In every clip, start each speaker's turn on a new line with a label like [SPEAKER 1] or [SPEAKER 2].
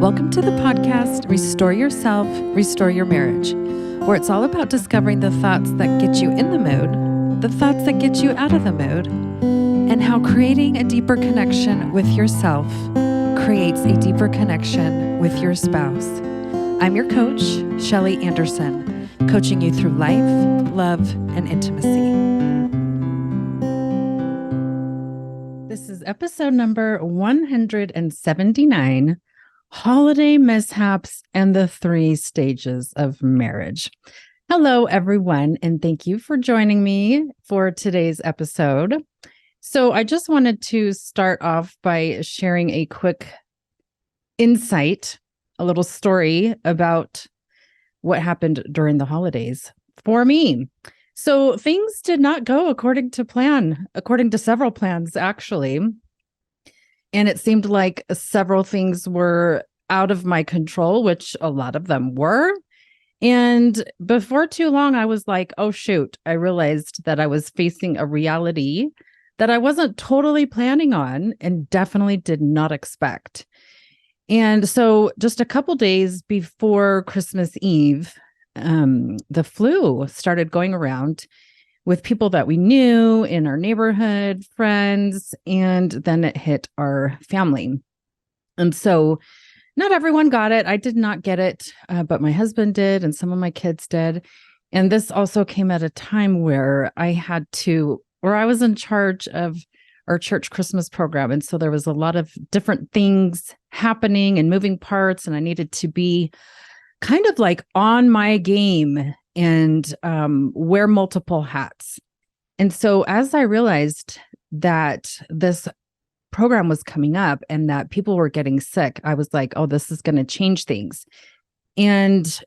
[SPEAKER 1] Welcome to the podcast, Restore Yourself, Restore Your Marriage, where it's all about discovering the thoughts that get you in the mood, the thoughts that get you out of the mood, and how creating a deeper connection with yourself creates a deeper connection with your spouse. I'm your coach, Shelly Anderson, coaching you through life, love, and intimacy. This is episode number 179, Holiday Mishaps and the 3 Stages of Marriage. Hello, everyone, and thank you for joining me for today's episode. So I just wanted to start off by sharing a quick insight, a little story about what happened during the holidays for me. So things did not go according to plan, according to several plans, actually. And it seemed like several things were out of my control, which a lot of them were. And before too long, I was like, oh, shoot, I realized that I was facing a reality that I wasn't totally planning on and definitely did not expect. And so just a couple days before Christmas Eve, the flu started going around with people that we knew in our neighborhood, friends, and then it hit our family. And so not everyone got it. I did not get it, but my husband did, and some of my kids did. And this also came at a time where I was in charge of our church Christmas program. And so there was a lot of different things happening and moving parts, and I needed to be kind of like on my game and wear multiple hats. And so as I realized that this program was coming up and that people were getting sick, I was like, oh, this is going to change things. And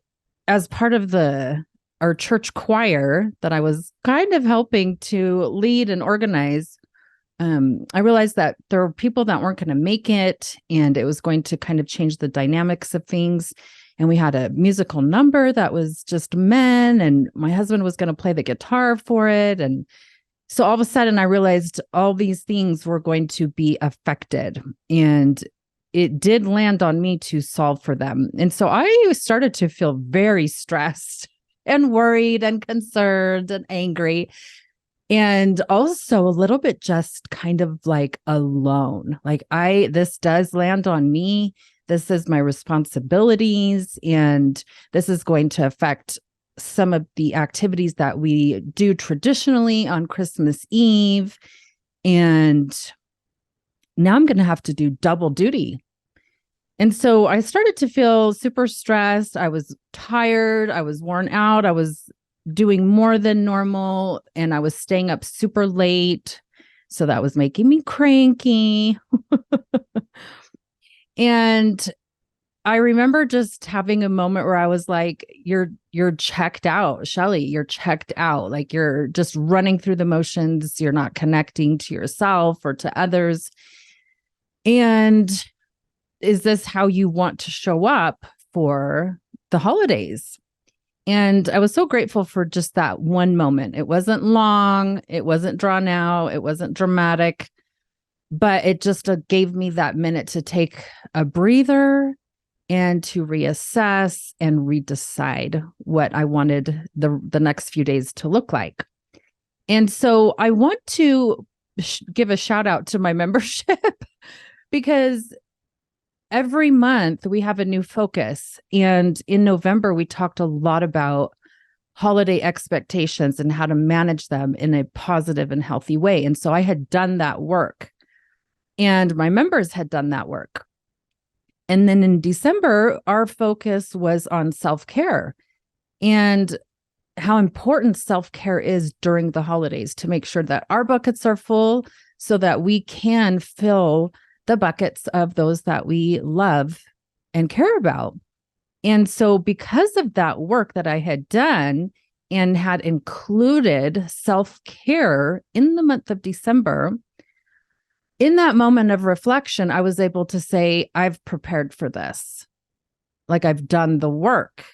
[SPEAKER 1] as part of our church choir that I was kind of helping to lead and organize, I realized that there were people that weren't going to make it, and it was going to kind of change the dynamics of things. And we had a musical number that was just men, and my husband was going to play the guitar for it. And so all of a sudden I realized all these things were going to be affected, and it did land on me to solve for them. And so I started to feel very stressed and worried and concerned and angry, and also a little bit just kind of like alone. Like this does land on me. This is my responsibilities, and this is going to affect some of the activities that we do traditionally on Christmas Eve. And now I'm going to have to do double duty. And so I started to feel super stressed. I was tired. I was worn out. I was doing more than normal, and I was staying up super late. So that was making me cranky. And I remember just having a moment where I was like, you're checked out, Shelly, you're checked out. Like you're just running through the motions. You're not connecting to yourself or to others. And is this how you want to show up for the holidays? And I was so grateful for just that one moment. It wasn't long. It wasn't drawn out. It wasn't dramatic. But it just gave me that minute to take a breather and to reassess and redecide what I wanted the next few days to look like. And so I want to give a shout out to my membership because every month we have a new focus. And in November, we talked a lot about holiday expectations and how to manage them in a positive and healthy way. And so I had done that work, and my members had done that work. And then in December, our focus was on self-care and how important self-care is during the holidays to make sure that our buckets are full so that we can fill the buckets of those that we love and care about. And so because of that work that I had done and had included self-care in the month of December, in that moment of reflection, I was able to say, I've prepared for this. Like I've done the work.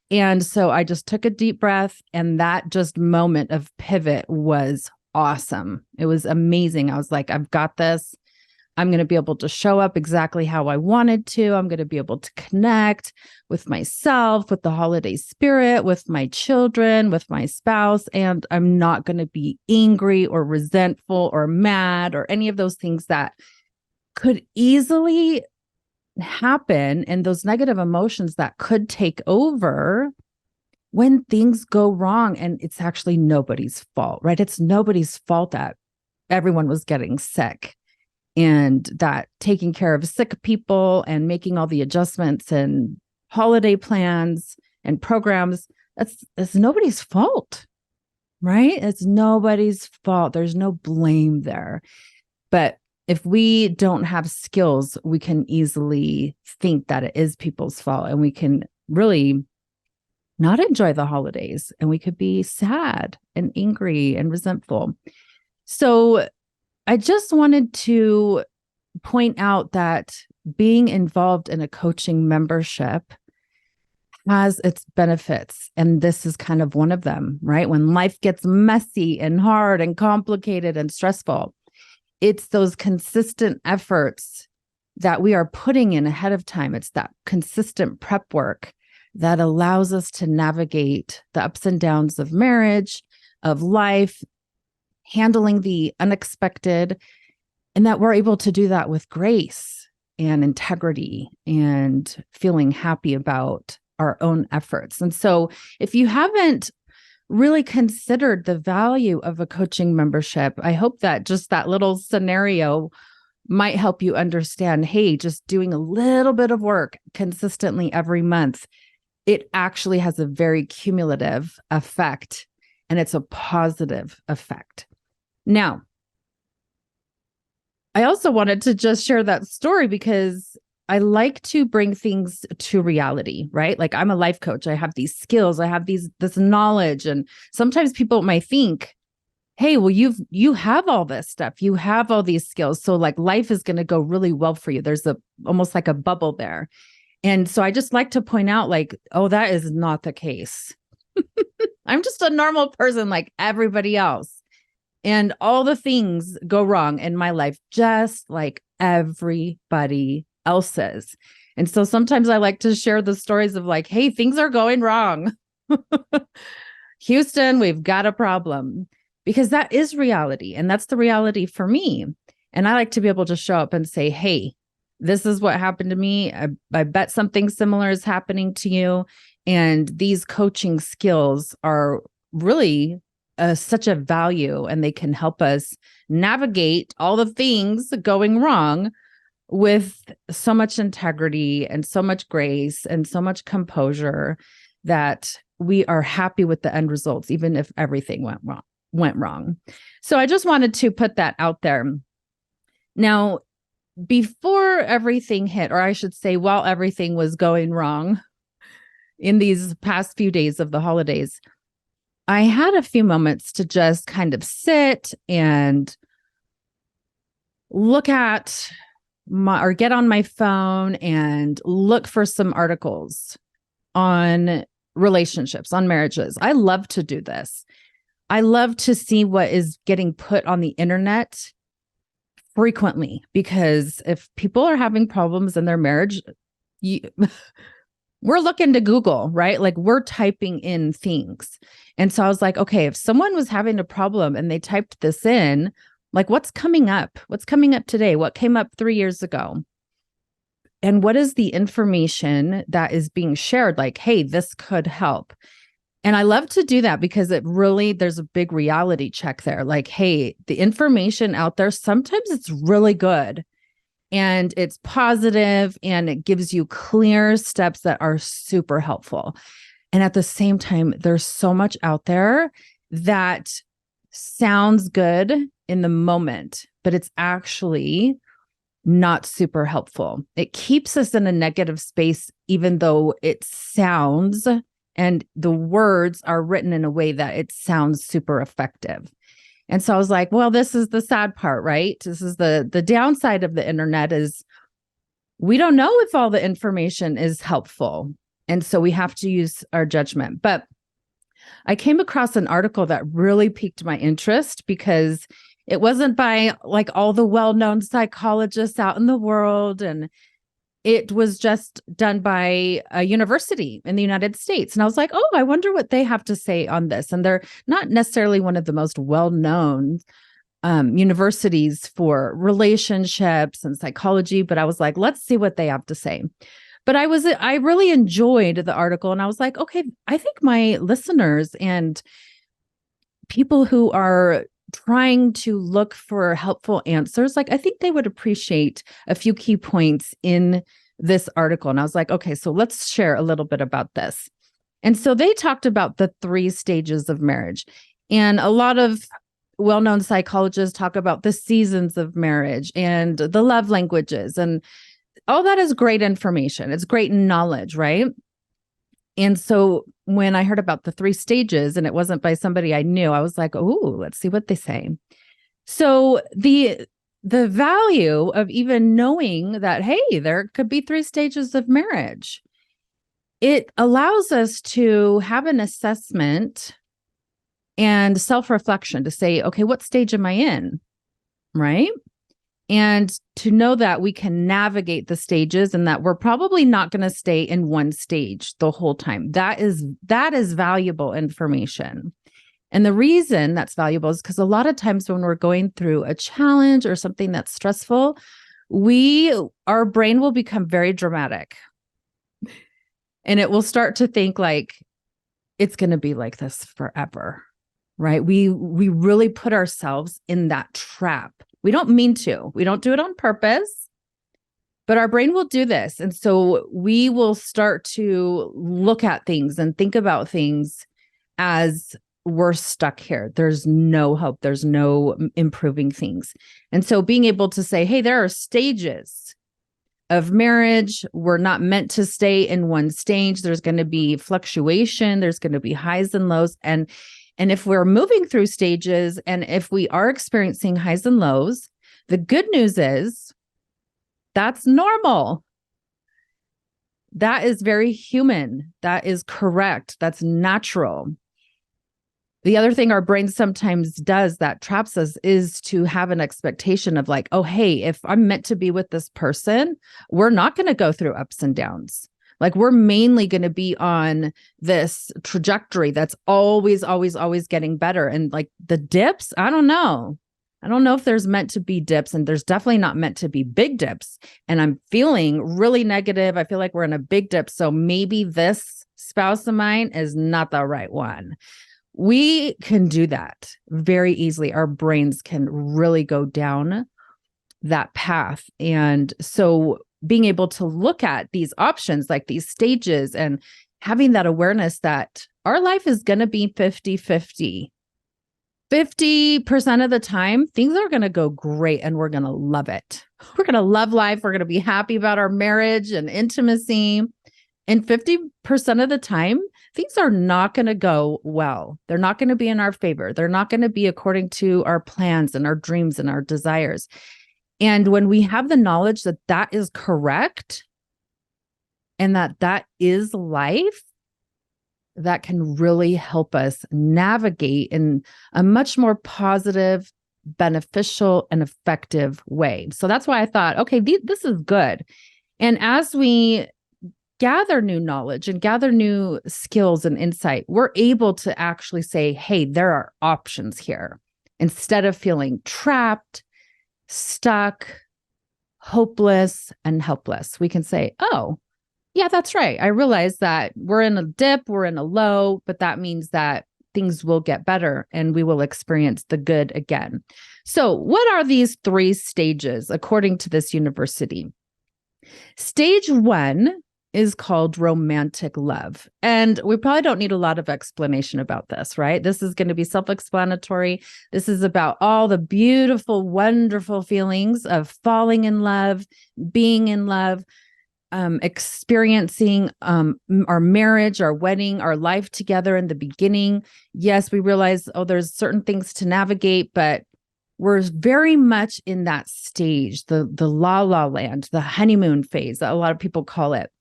[SPEAKER 1] And so I just took a deep breath, and that just moment of pivot was awesome. It was amazing. I was like, I've got this. I'm going to be able to show up exactly how I wanted to. I'm going to be able to connect with myself, with the holiday spirit, with my children, with my spouse. And I'm not going to be angry or resentful or mad or any of those things that could easily happen, and those negative emotions that could take over when things go wrong. And it's actually nobody's fault, right? It's nobody's fault that everyone was getting sick, and that taking care of sick people and making all the adjustments and holiday plans and programs, that's nobody's fault, right? It's nobody's fault. There's no blame there. But if we don't have skills, we can easily think that it is people's fault, and we can really not enjoy the holidays, and we could be sad and angry and resentful. So I just wanted to point out that being involved in a coaching membership has its benefits. And this is kind of one of them, right? When life gets messy and hard and complicated and stressful, it's those consistent efforts that we are putting in ahead of time. It's that consistent prep work that allows us to navigate the ups and downs of marriage, of life, handling the unexpected, and that we're able to do that with grace and integrity and feeling happy about our own efforts. And so if you haven't really considered the value of a coaching membership, I hope that just that little scenario might help you understand, hey, just doing a little bit of work consistently every month, it actually has a very cumulative effect, and it's a positive effect. Now, I also wanted to just share that story because I like to bring things to reality, right? Like, I'm a life coach. I have these skills. I have this knowledge. And sometimes people might think, hey, well, you have all this stuff. You have all these skills. So like life is going to go really well for you. There's almost like a bubble there. And so I just like to point out, like, oh, that is not the case. I'm just a normal person like everybody else. And all the things go wrong in my life, just like everybody else's. And so sometimes I like to share the stories of like, hey, things are going wrong. Houston, we've got a problem, because that is reality. And that's the reality for me. And I like to be able to show up and say, hey, this is what happened to me. I bet something similar is happening to you. And these coaching skills are really such a value, and they can help us navigate all the things going wrong with so much integrity and so much grace and so much composure that we are happy with the end results, even if everything went wrong. So I just wanted to put that out there. Now, before everything hit, or I should say, while everything was going wrong in these past few days of the holidays, I had a few moments to just kind of sit and look at or get on my phone and look for some articles on relationships, on marriages. I love to do this. I love to see what is getting put on the internet frequently, because if people are having problems in their marriage, we're looking to Google, right? Like, we're typing in things. And so I was like, okay, if someone was having a problem and they typed this in, like, what's coming up? What's coming up today? What came up 3 years ago? And what is the information that is being shared? Like, hey, this could help. And I love to do that because there's a big reality check there. Like, hey, the information out there, sometimes it's really good and it's positive and it gives you clear steps that are super helpful. And at the same time, there's so much out there that sounds good in the moment, but it's actually not super helpful. It keeps us in a negative space, even though it sounds and the words are written in a way that it sounds super effective. And so I was like, well, this is the sad part, right? This is the downside of the internet, is we don't know if all the information is helpful. And so we have to use our judgment. But I came across an article that really piqued my interest because It wasn't by like all the well-known psychologists out in the world. And it was just done by a university in the United States. And I was like, oh, I wonder what they have to say on this. And they're not necessarily one of the most well-known universities for relationships and psychology, but I was like, let's see what they have to say. But I really enjoyed the article, and I was like, okay, I think my listeners and people who are trying to look for helpful answers, like I think they would appreciate a few key points in this article. And I was like, okay, so let's share a little bit about this. And so they talked about the 3 stages of marriage. And a lot of well-known psychologists talk about the seasons of marriage and the love languages. And all that is great information. It's great knowledge, right? And so when I heard about the 3 stages and it wasn't by somebody I knew, I was like, oh, let's see what they say. So the value of even knowing that, hey, there could be 3 stages of marriage, it allows us to have an assessment and self-reflection to say, okay, what stage am I in? Right? And to know that we can navigate the stages and that we're probably not going to stay in one stage the whole time. That is valuable information. And the reason that's valuable is because a lot of times when we're going through a challenge or something that's stressful, our brain will become very dramatic. And it will start to think like it's going to be like this forever. Right? We really put ourselves in that trap. We don't mean to. We don't do it on purpose, but our brain will do this. And so we will start to look at things and think about things as we're stuck here. There's no hope. There's no improving things. And so being able to say, hey, there are stages of marriage. We're not meant to stay in one stage. There's going to be fluctuation. There's going to be highs and lows. And if we're moving through stages and if we are experiencing highs and lows, the good news is that's normal. That is very human. That is correct. That's natural. The other thing our brain sometimes does that traps us is to have an expectation of like, oh, hey, if I'm meant to be with this person, we're not going to go through ups and downs. Like we're mainly going to be on this trajectory that's always, always, always getting better. And like the dips, I don't know. I don't know if there's meant to be dips, and there's definitely not meant to be big dips. And I'm feeling really negative. I feel like we're in a big dip. So maybe this spouse of mine is not the right one. We can do that very easily. Our brains can really go down that path. And so being able to look at these options, like these stages, and having that awareness that our life is going to be 50-50. 50% of the time, things are going to go great and we're going to love it. We're going to love life. We're going to be happy about our marriage and intimacy. And 50% of the time, things are not going to go well. They're not going to be in our favor. They're not going to be according to our plans and our dreams and our desires. And when we have the knowledge that that is correct and that that is life, that can really help us navigate in a much more positive, beneficial, and effective way. So that's why I thought, okay, this is good. And as we gather new knowledge and gather new skills and insight, we're able to actually say, hey, there are options here. Instead of feeling trapped, stuck, hopeless, and helpless, we can say, oh, yeah, that's right. I realize that we're in a dip, we're in a low, but that means that things will get better and we will experience the good again. So what are these 3 stages according to this university? Stage 1 is called romantic love. And we probably don't need a lot of explanation about this, right? This is going to be self-explanatory. This is about all the beautiful, wonderful feelings of falling in love, being in love, experiencing our marriage, our wedding, our life together in the beginning. Yes, we realize, oh, there's certain things to navigate, but we're very much in that stage, the la la land, the honeymoon phase, that a lot of people call it,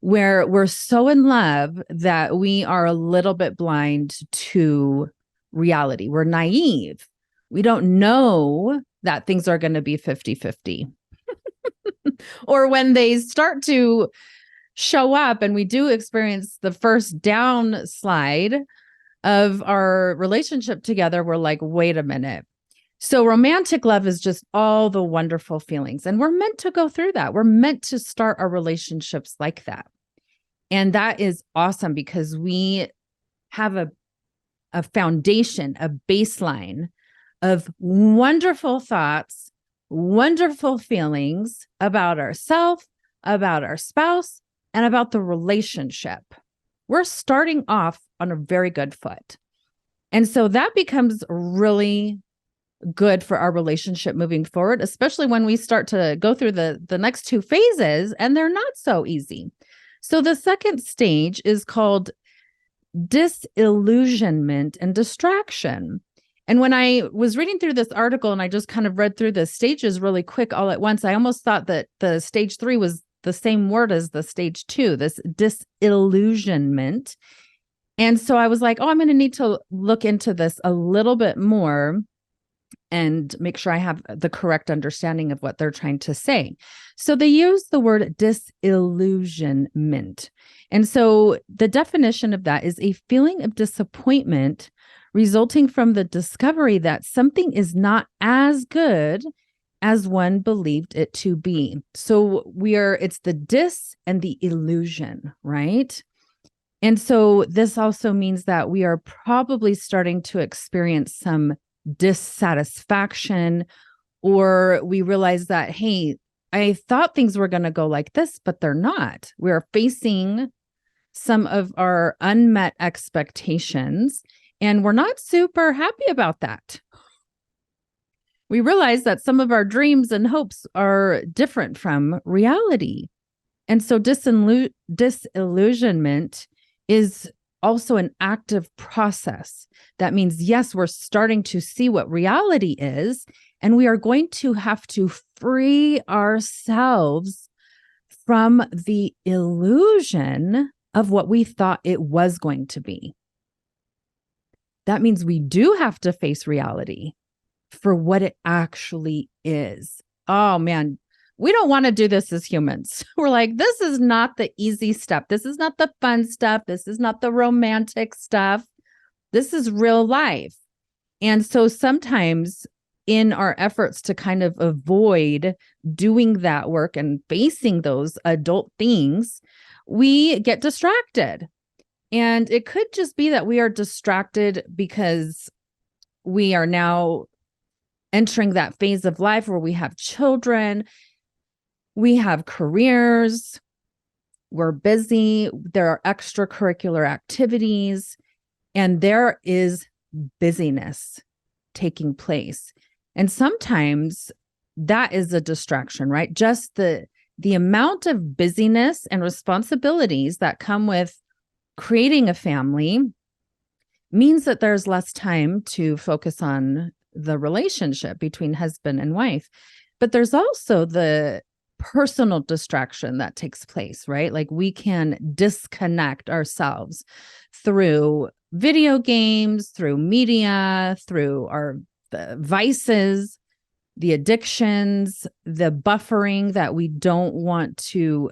[SPEAKER 1] where we're so in love that we are a little bit blind to reality. We're naive. We don't know that things are going to be 50-50. Or when they start to show up and we do experience the first downslide of our relationship together, we're like, wait a minute. So romantic love is just all the wonderful feelings. And we're meant to go through that. We're meant to start our relationships like that. And that is awesome because we have a foundation, a baseline of wonderful thoughts, wonderful feelings about ourselves, about our spouse, and about the relationship. We're starting off on a very good foot. And so that becomes really good for our relationship moving forward, especially when we start to go through the next two phases and they're not so easy. So the second stage is called disillusionment and distraction. And when I was reading through this article and I just kind of read through the stages really quick all at once, I almost thought that the stage 3 was the same word as the stage 2, this disillusionment. And so I was like, oh, I'm going to need to look into this a little bit more and make sure I have the correct understanding of what they're trying to say. So they use the word disillusionment. And so the definition of that is a feeling of disappointment resulting from the discovery that something is not as good as one believed it to be. So it's the dis and the illusion, right? And so this also means that we are probably starting to experience some dissatisfaction, or we realize that, hey, I thought things were going to go like this, but they're not. We're facing some of our unmet expectations, and we're not super happy about that. We realize that some of our dreams and hopes are different from reality. And so disillusionment is also an active process. That means, yes, we're starting to see what reality is, and we are going to have to free ourselves from the illusion of what we thought it was going to be. That means we do have to face reality for what it actually is. Oh man, we don't want to do this as humans. We're like, this is not the easy stuff. This is not the fun stuff. This is not the romantic stuff. This is real life. And so sometimes in our efforts to kind of avoid doing that work and facing those adult things, we get distracted. And it could just be that we are distracted because we are now entering that phase of life where we have children, we have careers, we're busy, there are extracurricular activities, and there is busyness taking place. And sometimes that is a distraction, right? Just the amount of busyness and responsibilities that come with creating a family means that there's less time to focus on the relationship between husband and wife. But there's also the personal distraction that takes place, right? Like we can disconnect ourselves through video games, through media, through the vices, the addictions, the buffering that we don't want to,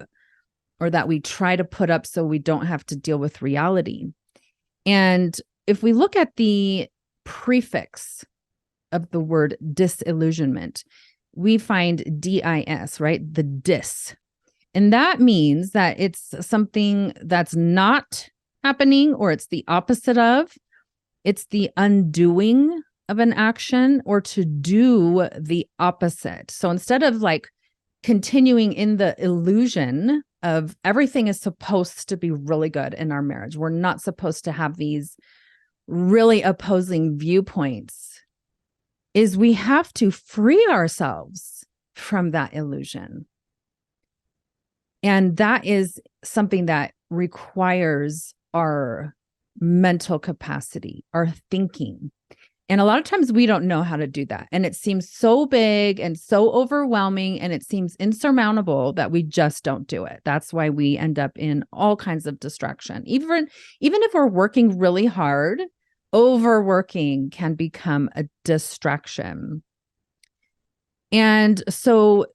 [SPEAKER 1] or that we try to put up so we don't have to deal with reality. And if we look at the prefix of the word disillusionment, we find DIS, right? The dis. And that means that it's something that's not happening, or it's the opposite of. It's the undoing of an action, or to do the opposite. So instead of like continuing in the illusion of everything is supposed to be really good in our marriage, we're not supposed to have these really opposing viewpoints, is we have to free ourselves from that illusion. And that is something that requires our mental capacity, our thinking. And a lot of times we don't know how to do that. And it seems so big and so overwhelming, and it seems insurmountable that we just don't do it. That's why we end up in all kinds of distraction. Even if we're working really hard overworking can become a distraction. And so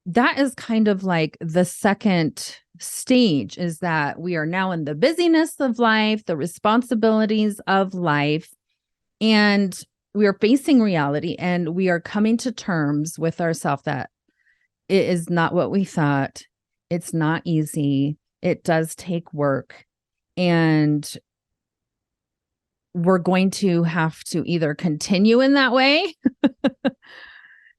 [SPEAKER 1] that is kind of like the second stage, is that we are now in the busyness of life, the responsibilities of life, and we are facing reality, and we are coming to terms with ourselves that it is not what we thought. It's not easy. It does take work. And we're going to have to either continue in that way.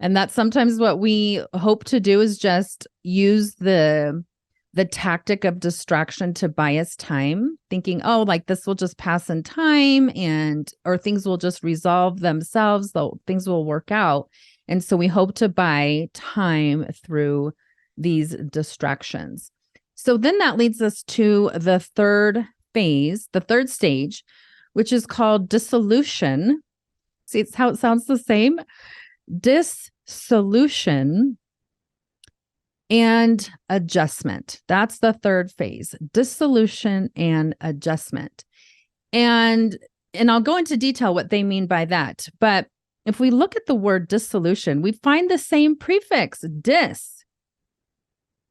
[SPEAKER 1] And that's sometimes what we hope to do, is just use the tactic of distraction to buy us time, thinking, oh, like this will just pass in time, and or things will just resolve themselves, though things will work out. And so we hope to buy time through these distractions. So then that leads us to the third phase, the third stage, which is called dissolution. See, it's how it sounds the same. Dissolution and adjustment. That's the third phase, dissolution and adjustment. And I'll go into detail what they mean by that. But if we look at the word dissolution, we find the same prefix, dis.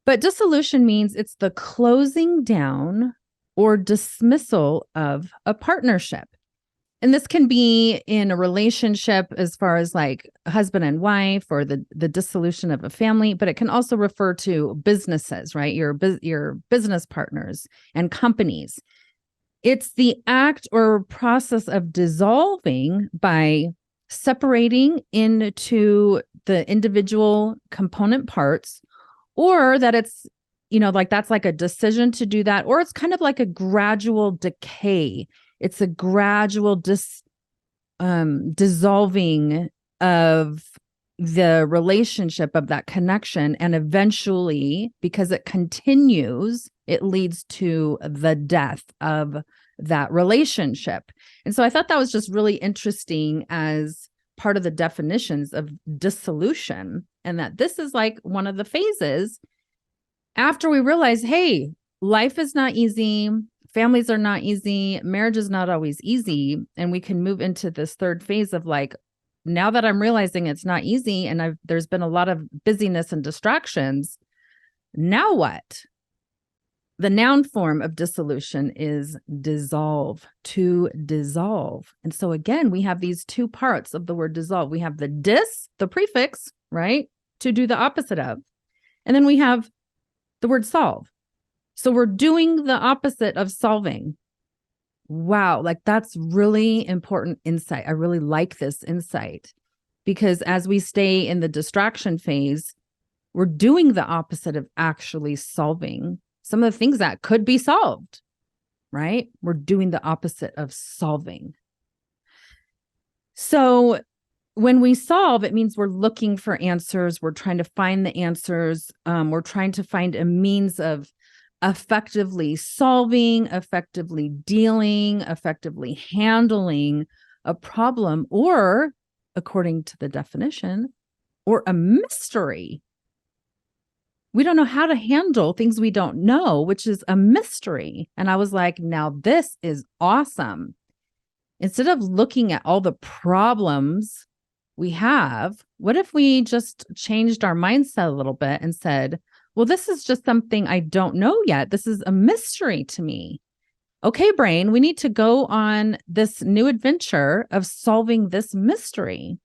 [SPEAKER 1] But dissolution means it's the closing down or dismissal of a partnership. And this can be in a relationship as far as like husband and wife, or the dissolution of a family, but it can also refer to businesses, right? Your business partners and companies. It's the act or process of dissolving by separating into the individual component parts, or that it's, like that's like a decision to do that, or it's kind of like a gradual decay. It's a gradual dissolving of the relationship, of that connection. And eventually, because it continues, it leads to the death of that relationship. And so I thought that was just really interesting as part of the definitions of dissolution, and that this is like one of the phases after we realize, hey, life is not easy. Families are not easy. Marriage is not always easy. And we can move into this third phase of like, now that I'm realizing it's not easy, and there's been a lot of busyness and distractions, now what? The noun form of dissolution is dissolve, to dissolve. And so again, we have these two parts of the word dissolve. We have the dis, the prefix, right? To do the opposite of. And then we have the word solve. So we're doing the opposite of solving. Wow, like that's really important insight. I really like this insight, because as we stay in the distraction phase, we're doing the opposite of actually solving some of the things that could be solved, right? We're doing the opposite of solving. So when we solve, it means we're looking for answers. We're trying to find the answers. We're trying to find a means of effectively solving, effectively dealing, effectively handling a problem, or according to the definition, or a mystery. We don't know how to handle things we don't know, which is a mystery. And I was like, now this is awesome. Instead of looking at all the problems we have, what if we just changed our mindset a little bit and said, well, this is just something I don't know yet. This is a mystery to me. Okay, brain, we need to go on this new adventure of solving this mystery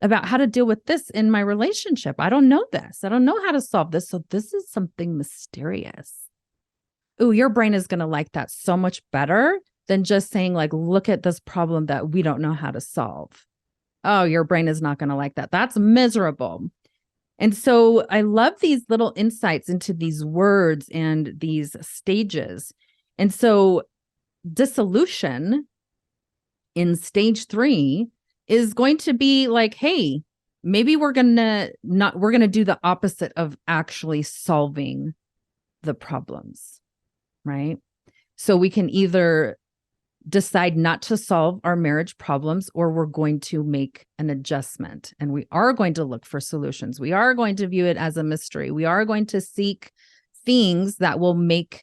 [SPEAKER 1] about how to deal with this in my relationship. I don't know this. I don't know how to solve this. So this is something mysterious. Ooh, your brain is going to like that so much better than just saying like, look at this problem that we don't know how to solve. Oh, your brain is not going to like that. That's miserable. And so I love these little insights into these words and these stages. And so dissolution in stage 3 is going to be like, hey, maybe we're going to do the opposite of actually solving the problems, right? So we can either decide not to solve our marriage problems, or we're going to make an adjustment, and we are going to look for solutions. We are going to view it as a mystery. We are going to seek things that will make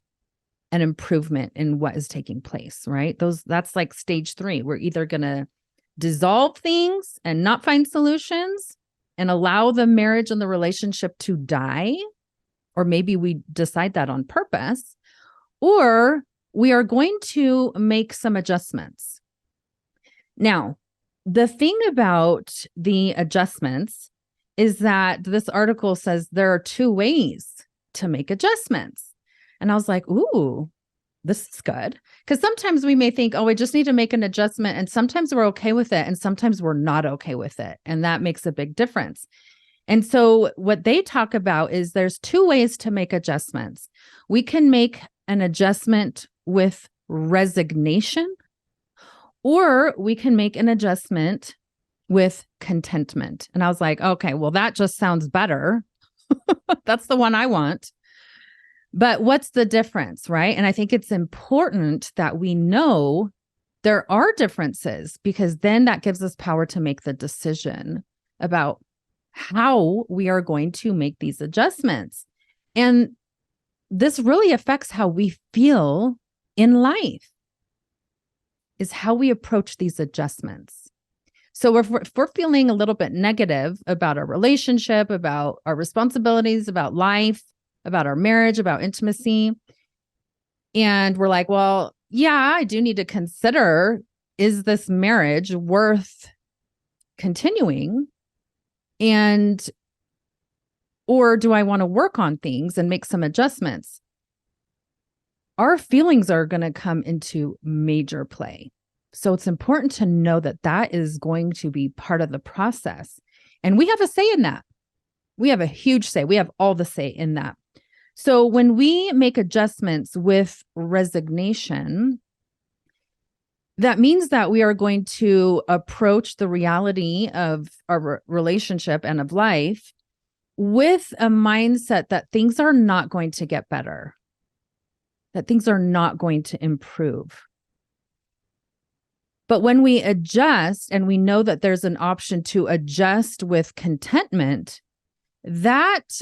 [SPEAKER 1] an improvement in what is taking place, right? That's like stage 3. We're either going to dissolve things and not find solutions and allow the marriage and the relationship to die, or maybe we decide that on purpose, or we are going to make some adjustments. Now, the thing about the adjustments is that this article says there are 2 ways to make adjustments. And I was like, ooh, this is good. Because sometimes we may think, oh, we just need to make an adjustment. And sometimes we're okay with it. And sometimes we're not okay with it. And that makes a big difference. And so what they talk about is there's 2 ways to make adjustments. We can make an adjustment with resignation, or we can make an adjustment with contentment. And I was like, okay, well, that just sounds better. That's the one I want. But what's the difference, right? And I think it's important that we know there are differences, because then that gives us power to make the decision about how we are going to make these adjustments. And this really affects how we feel in life, is how we approach these adjustments. So if we're feeling a little bit negative about our relationship, about our responsibilities, about life, about our marriage, about intimacy, and we're like, well, yeah, I do need to consider, is this marriage worth continuing? Or do I want to work on things and make some adjustments? Our feelings are going to come into major play. So it's important to know that that is going to be part of the process. And we have a say in that. We have a huge say. We have all the say in that. So when we make adjustments with resignation, that means that we are going to approach the reality of our relationship and of life with a mindset that things are not going to get better, that things are not going to improve. But when we adjust, and we know that there's an option to adjust with contentment, that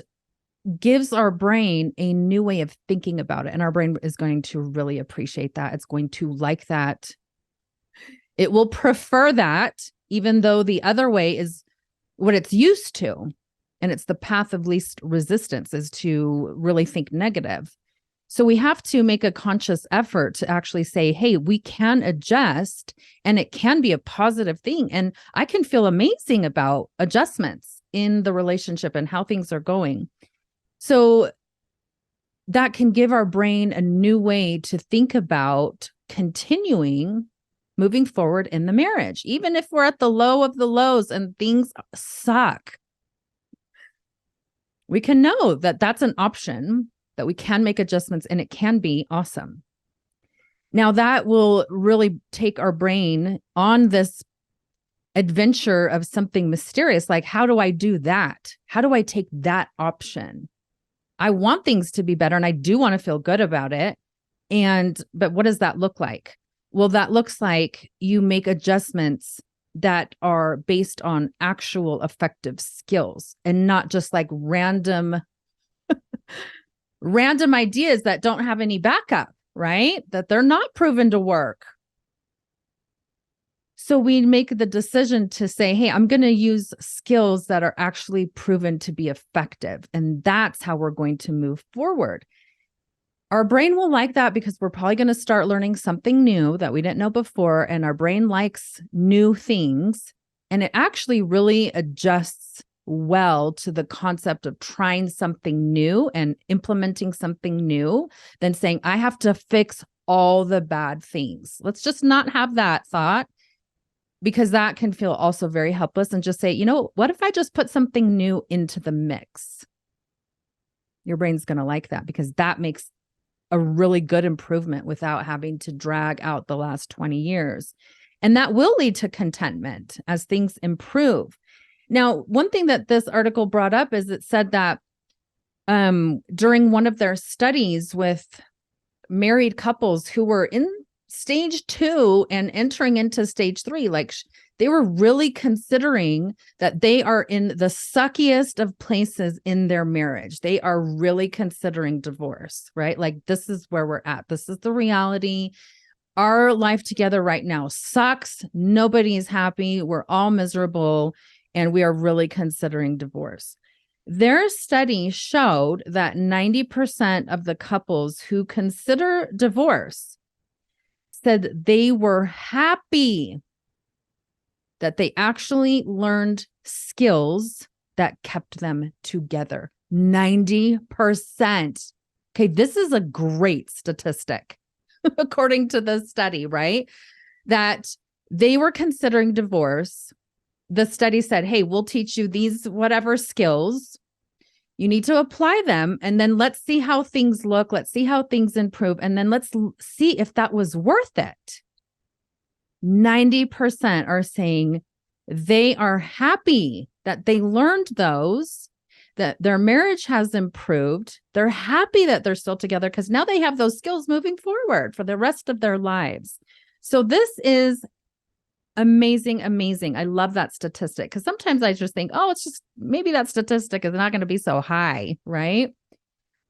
[SPEAKER 1] gives our brain a new way of thinking about it. And our brain is going to really appreciate that. It's going to like that. It will prefer that, even though the other way is what it's used to. And it's the path of least resistance, is to really think negative. So we have to make a conscious effort to actually say, hey, we can adjust, and it can be a positive thing. And I can feel amazing about adjustments in the relationship and how things are going. So that can give our brain a new way to think about continuing moving forward in the marriage, even if we're at the low of the lows and things suck. We can know that that's an option, that we can make adjustments, and it can be awesome. Now, that will really take our brain on this adventure of something mysterious. Like, how do I do that? How do I take that option? I want things to be better, and I do want to feel good about it. But what does that look like? Well, that looks like you make adjustments that are based on actual effective skills, and not just like random ideas that don't have any backup, right? That they're not proven to work. So we make the decision to say, hey, I'm going to use skills that are actually proven to be effective. And that's how we're going to move forward. Our brain will like that, because we're probably going to start learning something new that we didn't know before. And our brain likes new things. And it actually really adjusts well to the concept of trying something new and implementing something new than saying, I have to fix all the bad things. Let's just not have that thought, because that can feel also very helpless, and just say, you know, what if I just put something new into the mix? Your brain's going to like that, because that makes a really good improvement without having to drag out the last 20 years. And that will lead to contentment as things improve. Now, one thing that this article brought up is it said that during one of their studies with married couples who were in stage 2 and entering into stage 3, like They were really considering that they are in the suckiest of places in their marriage. They are really considering divorce, right? Like, this is where we're at. This is the reality. Our life together right now sucks. Nobody's happy. We're all miserable, and we are really considering divorce. Their study showed that 90% of the couples who consider divorce said they were happy that they actually learned skills that kept them together. 90%. Okay, this is a great statistic, according to the study, right? That they were considering divorce. The study said, hey, we'll teach you these whatever skills. You need to apply them, and then let's see how things look. Let's see how things improve, and then let's see if that was worth it. 90% are saying they are happy that they learned those, that their marriage has improved. They're happy that they're still together because now they have those skills moving forward for the rest of their lives. So this is amazing, amazing. I love that statistic because sometimes I just think, oh, it's just maybe that statistic is not going to be so high, right?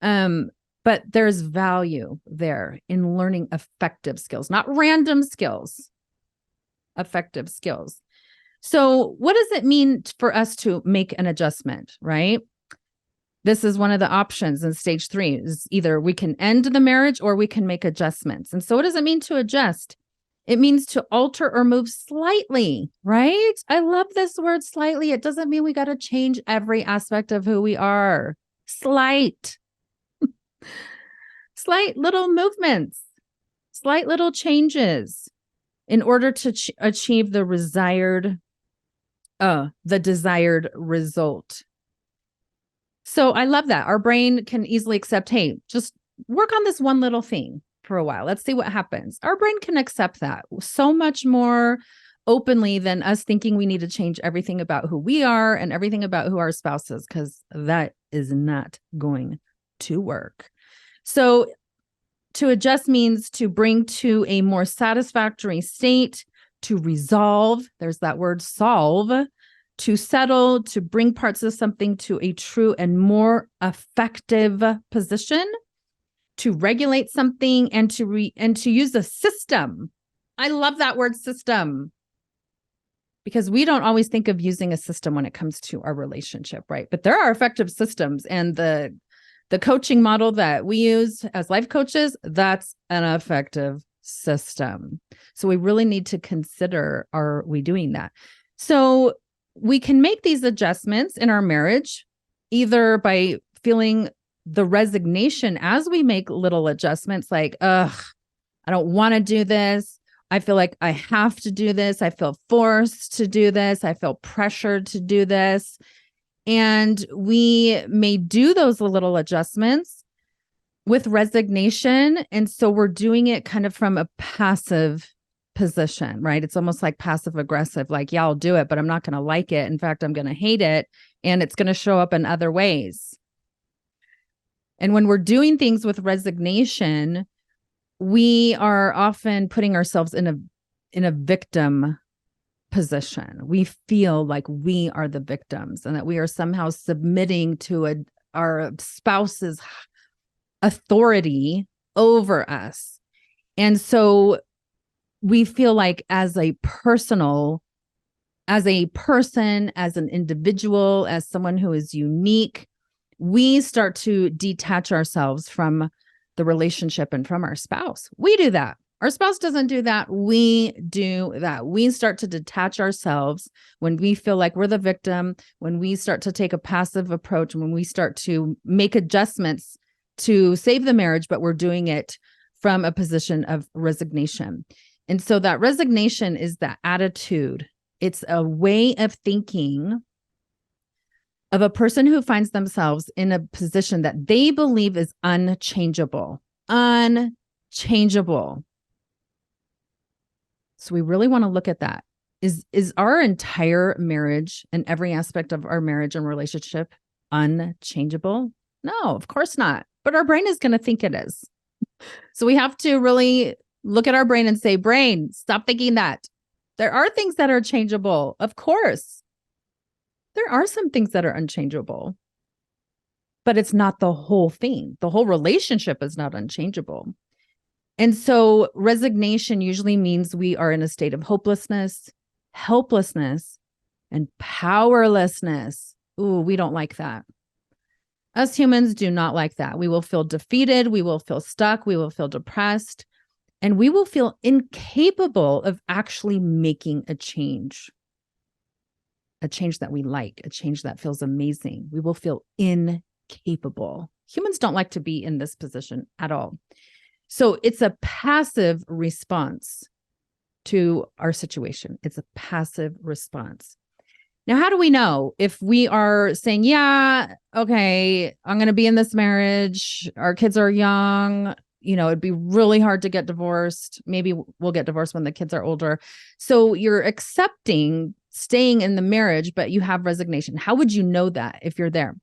[SPEAKER 1] But there's value there in learning effective skills, not random skills. Effective skills. So what does it mean for us to make an adjustment, right? This is one of the options in stage 3 is either we can end the marriage or we can make adjustments. And so what does it mean to adjust? It means to alter or move slightly, right? I love this word slightly. It doesn't mean we got to change every aspect of who we are. Slight little movements, slight little changes in order to achieve the desired result. So I love that. Our brain can easily accept, hey, just work on this one little thing for a while. Let's see what happens. Our brain can accept that so much more openly than us thinking we need to change everything about who we are and everything about who our spouse is, because that is not going to work. So to adjust means to bring to a more satisfactory state, to resolve, there's that word solve, to settle, to bring parts of something to a true and more effective position, to regulate something, and to use a system. I love that word system, because we don't always think of using a system when it comes to our relationship, right? But there are effective systems, and the coaching model that we use as life coaches, that's an effective system. So we really need to consider, are we doing that? So we can make these adjustments in our marriage, either by feeling the resignation as we make little adjustments, like, I don't want to do this. I feel like I have to do this. I feel forced to do this. I feel pressured to do this. And we may do those little adjustments with resignation. And so we're doing it kind of from a passive position, right? It's almost like passive aggressive, like, yeah, I'll do it, but I'm not going to like it. In fact, I'm going to hate it. And it's going to show up in other ways. And when we're doing things with resignation, we are often putting ourselves in a victim position. We feel like we are the victims and that we are somehow submitting to our spouse's authority over us. And so we feel like as a person, as an individual, as someone who is unique, we start to detach ourselves from the relationship and from our spouse. We do that. Our spouse doesn't do that. We do that. We start to detach ourselves when we feel like we're the victim, when we start to take a passive approach, when we start to make adjustments to save the marriage, but we're doing it from a position of resignation. And so that resignation is that attitude. It's a way of thinking of a person who finds themselves in a position that they believe is unchangeable. Unchangeable. So we really want to look at that. Is our entire marriage and every aspect of our marriage and relationship unchangeable? No, of course not. But our brain is going to think it is. So we have to really look at our brain and say, brain, stop thinking that. There are things that are changeable. Of course, there are some things that are unchangeable, but it's not the whole thing. The whole relationship is not unchangeable. And so resignation usually means we are in a state of hopelessness, helplessness, and powerlessness. Ooh, we don't like that. Us humans do not like that. We will feel defeated. We will feel stuck. We will feel depressed. And we will feel incapable of actually making a change that we like, a change that feels amazing. We will feel incapable. Humans don't like to be in this position at all. So it's a passive response to our situation. It's a passive response. Now, how do we know if we are saying, yeah, okay, I'm going to be in this marriage. Our kids are young. It'd be really hard to get divorced. Maybe we'll get divorced when the kids are older. So you're accepting staying in the marriage, but you have resignation. How would you know that if you're there?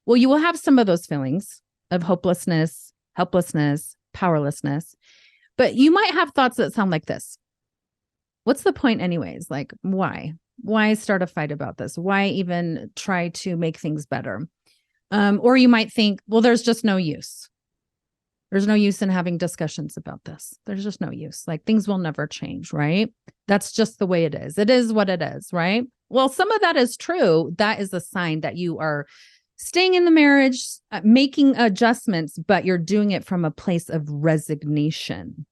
[SPEAKER 1] Well, you will have some of those feelings of hopelessness, helplessness, powerlessness, but you might have thoughts that sound like this. What's the point anyways? Like, why? Why start a fight about this? Why even try to make things better? Or you might think, well, there's just no use. There's no use in having discussions about this. There's just no use. Like things will never change, right? That's just the way it is. It is what it is, right? Well, some of that is true. That is a sign that you are staying in the marriage, making adjustments, but you're doing it from a place of resignation.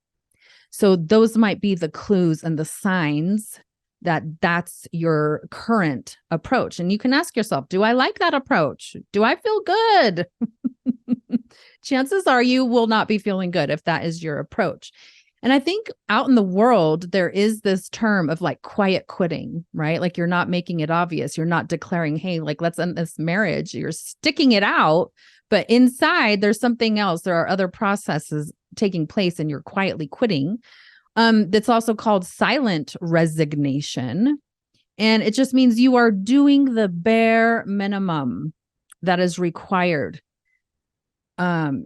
[SPEAKER 1] So those might be the clues and the signs that that's your current approach. And you can ask yourself, do I like that approach? Do I feel good? Chances are you will not be feeling good if that is your approach. And I think out in the world, there is this term of like quiet quitting, right? Like you're not making it obvious. You're not declaring, hey, like let's end this marriage. You're sticking it out, but inside there's something else. There are other processes taking place and you're quietly quitting. That's also called silent resignation. And it just means you are doing the bare minimum that is required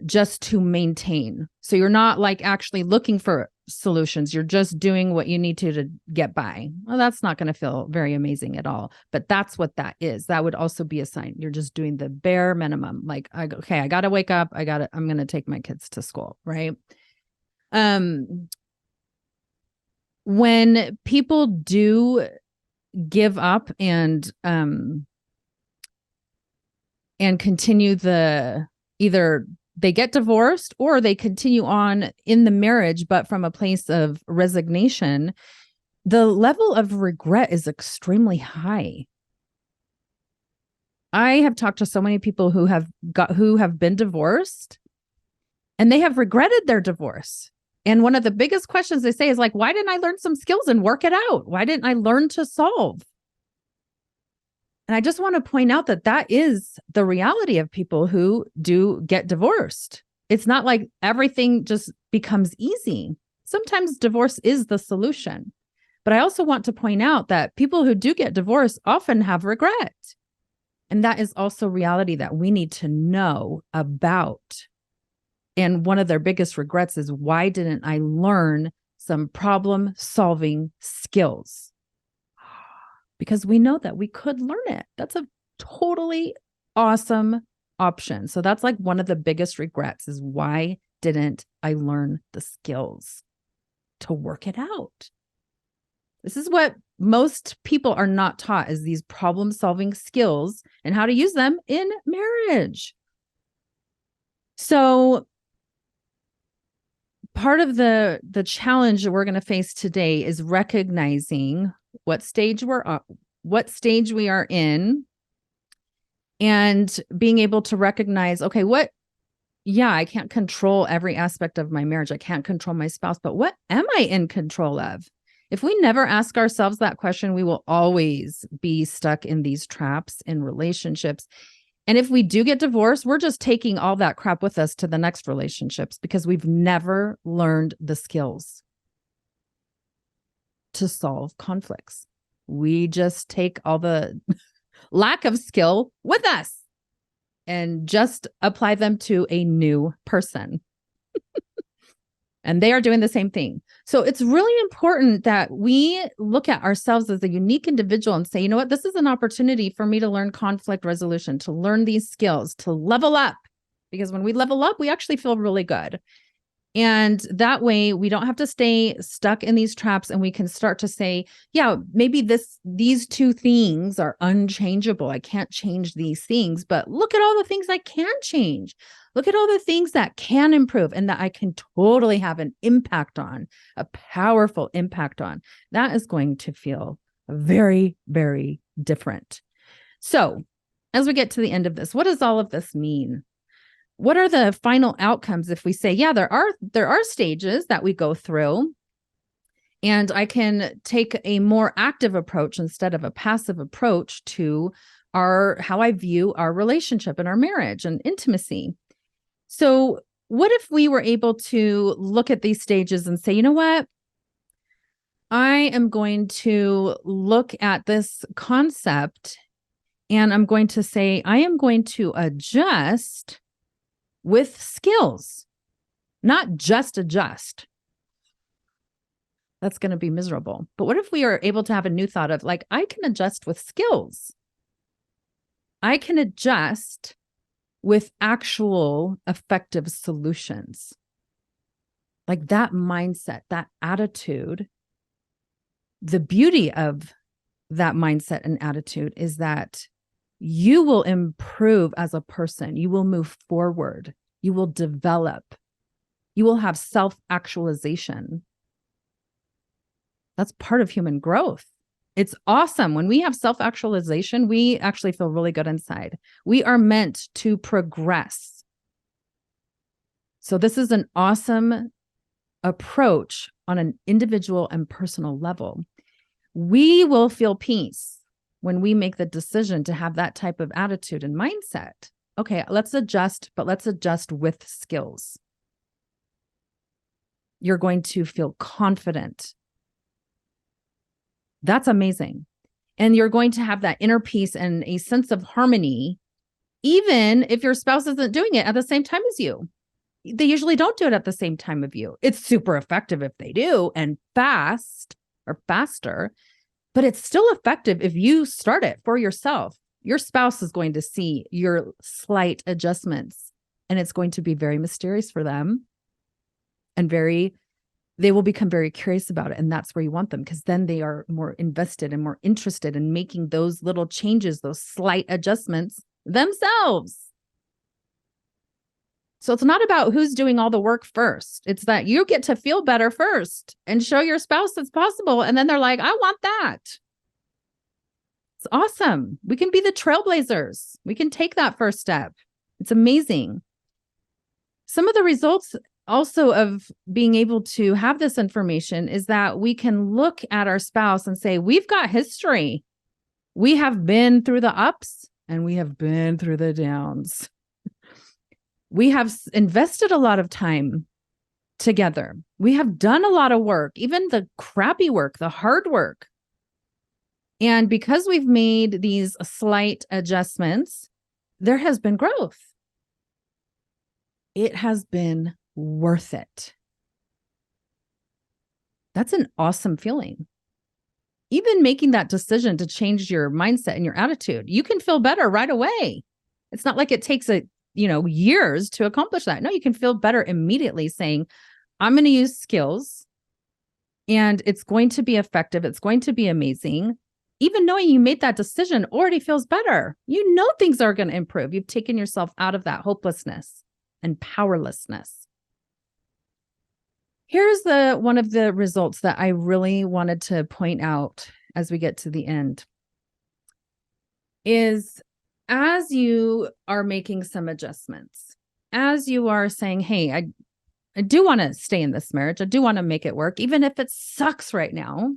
[SPEAKER 1] just to maintain. So you're not like actually looking for solutions. You're just doing what you need to get by. Well, that's not going to feel very amazing at all, but that's what that is. That would also be a sign. You're just doing the bare minimum. Like, I got to wake up. I'm going to take my kids to school. Right. When people do give up and continue either they get divorced or they continue on in the marriage, but from a place of resignation, the level of regret is extremely high. I have talked to so many people who have been divorced and they have regretted their divorce. And one of the biggest questions they say is like, why didn't I learn some skills and work it out? Why didn't I learn to solve? And I just want to point out that that is the reality of people who do get divorced. It's not like everything just becomes easy. Sometimes divorce is the solution. But I also want to point out that people who do get divorced often have regret. And that is also reality that we need to know about. And one of their biggest regrets is, why didn't I learn some problem-solving skills? Because we know that we could learn it. That's a totally awesome option. So that's like one of the biggest regrets is, why didn't I learn the skills to work it out? This is what most people are not taught, is these problem-solving skills and how to use them in marriage. So part of the challenge that we're going to face today is recognizing what stage we are in, and being able to recognize, okay, I can't control every aspect of my marriage. I can't control my spouse, but what am I in control of? If we never ask ourselves that question, we will always be stuck in these traps in relationships. And if we do get divorced, we're just taking all that crap with us to the next relationships, because we've never learned the skills to solve conflicts. We just take all the lack of skill with us and just apply them to a new person. and they are doing the same thing. So it's really important that we look at ourselves as a unique individual and say, you know what, this is an opportunity for me to learn conflict resolution, to learn these skills, to level up. Because when we level up, we actually feel really good. And that way we don't have to stay stuck in these traps, and we can start to say, yeah, maybe these two things are unchangeable. I can't change these things, but look at all the things I can change. Look at all the things that can improve and that I can totally have an impact on, a powerful impact on. That is going to feel very, very different. So as we get to the end of this, what does all of this mean? What are the final outcomes if we say, yeah, there are stages that we go through, and I can take a more active approach instead of a passive approach to how I view our relationship and our marriage and intimacy. So what if we were able to look at these stages and say, you know what? I am going to look at this concept, and I'm going to say, I am going to adjust with skills, not just adjust. That's going to be miserable. But what if we are able to have a new thought of like, I can adjust with skills. I can adjust with actual effective solutions. Like that mindset, that attitude. The beauty of that mindset and attitude is that you will improve as a person. You will move forward. You will develop. You will have self-actualization. That's part of human growth. It's awesome. When we have self-actualization, we actually feel really good inside. We are meant to progress. So this is an awesome approach on an individual and personal level. We will feel peace when we make the decision to have that type of attitude and mindset. Okay, let's adjust, but let's adjust with skills. You're going to feel confident. That's amazing. And you're going to have that inner peace and a sense of harmony, even if your spouse isn't doing it at the same time as you. They usually don't do it at the same time of you. It's super effective if they do, and fast or faster. But it's still effective if you start it for yourself. Your spouse is going to see your slight adjustments, and it's going to be very mysterious for them, and they will become very curious about it. And that's where you want them, because then they are more invested and more interested in making those little changes, those slight adjustments themselves. So it's not about who's doing all the work first. It's that you get to feel better first and show your spouse it's possible. And then they're like, I want that. It's awesome. We can be the trailblazers. We can take that first step. It's amazing. Some of the results also of being able to have this information is that we can look at our spouse and say, we've got history. We have been through the ups and we have been through the downs. We have invested a lot of time together. We have done a lot of work, even the crappy work, the hard work. And because we've made these slight adjustments, there has been growth. It has been worth it. That's an awesome feeling. Even making that decision to change your mindset and your attitude, you can feel better right away. It's not like it takes years to accomplish that. No, you can feel better immediately saying, I'm going to use skills and it's going to be effective. It's going to be amazing. Even knowing you made that decision already feels better. You know things are going to improve. You've taken yourself out of that hopelessness and powerlessness. Here's one of the results that I really wanted to point out as we get to the end is, as you are making some adjustments, as you are saying, hey, I do want to stay in this marriage. I do want to make it work, even if it sucks right now.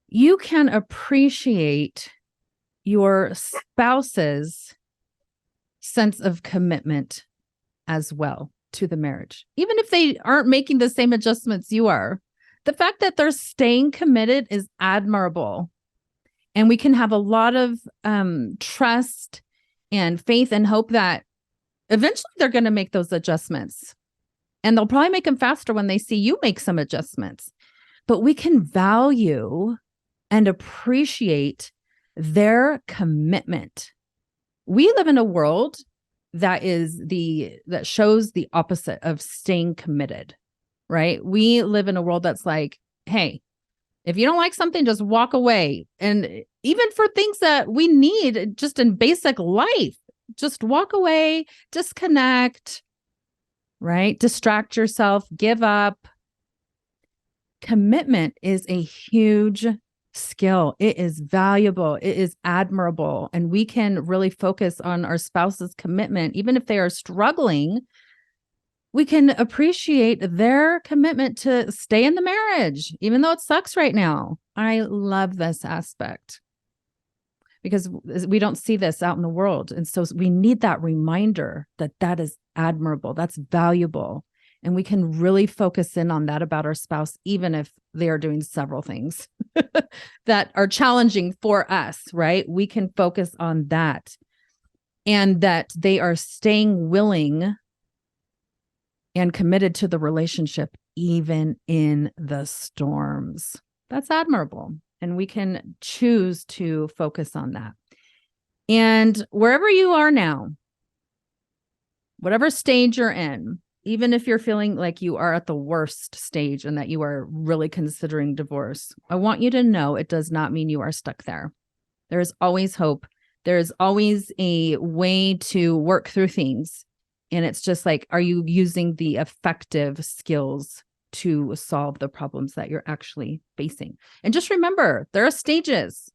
[SPEAKER 1] You can appreciate your spouse's sense of commitment as well to the marriage. Even if they aren't making the same adjustments you are, the fact that they're staying committed is admirable. And we can have a lot of trust and faith and hope that eventually they're going to make those adjustments. And they'll probably make them faster when they see you make some adjustments. But we can value and appreciate their commitment. We live in a world that shows the opposite of staying committed, right? We live in a world that's like, hey, if you don't like something, just walk away. And even for things that we need just in basic life, just walk away, disconnect, right? Distract yourself, give up. Commitment is a huge skill. It is valuable. It is admirable. And we can really focus on our spouse's commitment. Even if they are struggling, we can appreciate their commitment to stay in the marriage, even though it sucks right now. I love this aspect because we don't see this out in the world. And so we need that reminder that that is admirable. That's valuable. And we can really focus in on that about our spouse, even if they are doing several things that are challenging for us, right? We can focus on that and that they are staying willing and committed to the relationship, even in the storms. That's admirable. And we can choose to focus on that. And wherever you are now, whatever stage you're in, even if you're feeling like you are at the worst stage and that you are really considering divorce, I want you to know it does not mean you are stuck there. There is always hope. There is always a way to work through things. And it's just like, are you using the effective skills to solve the problems that you're actually facing? And just remember, there are stages.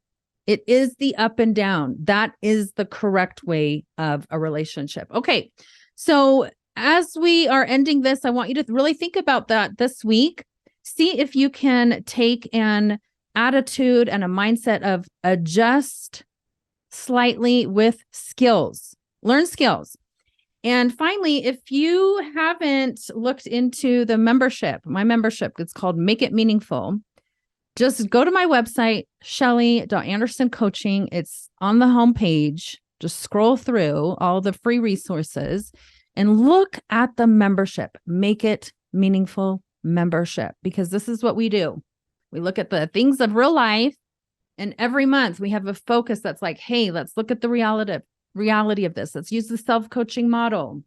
[SPEAKER 1] It is the up and down. That is the correct way of a relationship. Okay. So as we are ending this, I want you to really think about that this week. See if you can take an attitude and a mindset of adjust slightly with skills, learn skills. And finally, if you haven't looked into the membership, my membership, it's called Make It Meaningful. Just go to my website, Shelly.AndersonCoaching. It's on the homepage. Just scroll through all the free resources and look at the membership. Make It Meaningful membership, because this is what we do. We look at the things of real life, and every month we have a focus that's like, hey, let's look at the reality of this. Let's use the self-coaching model.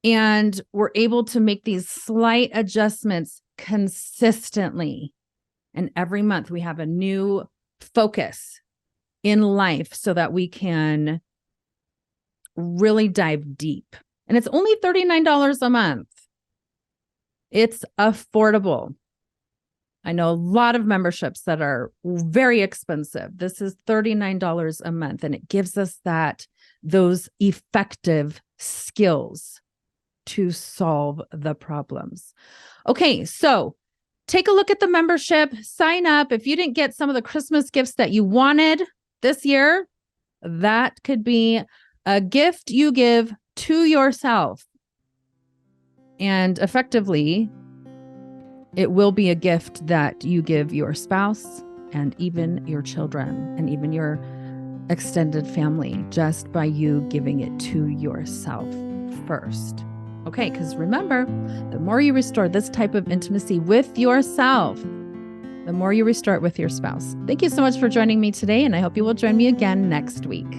[SPEAKER 1] And we're able to make these slight adjustments consistently. And every month we have a new focus in life so that we can really dive deep. And it's only $39 a month. It's affordable. I know a lot of memberships that are very expensive. This is $39 a month, and it gives us those effective skills to solve the problems. Okay, so take a look at the membership, sign up. If you didn't get some of the Christmas gifts that you wanted this year, that could be a gift you give to yourself. And effectively, it will be a gift that you give your spouse and even your children and even your extended family just by you giving it to yourself first. Okay, because remember, the more you restore this type of intimacy with yourself, the more you restore it with your spouse. Thank you so much for joining me today, and I hope you will join me again next week.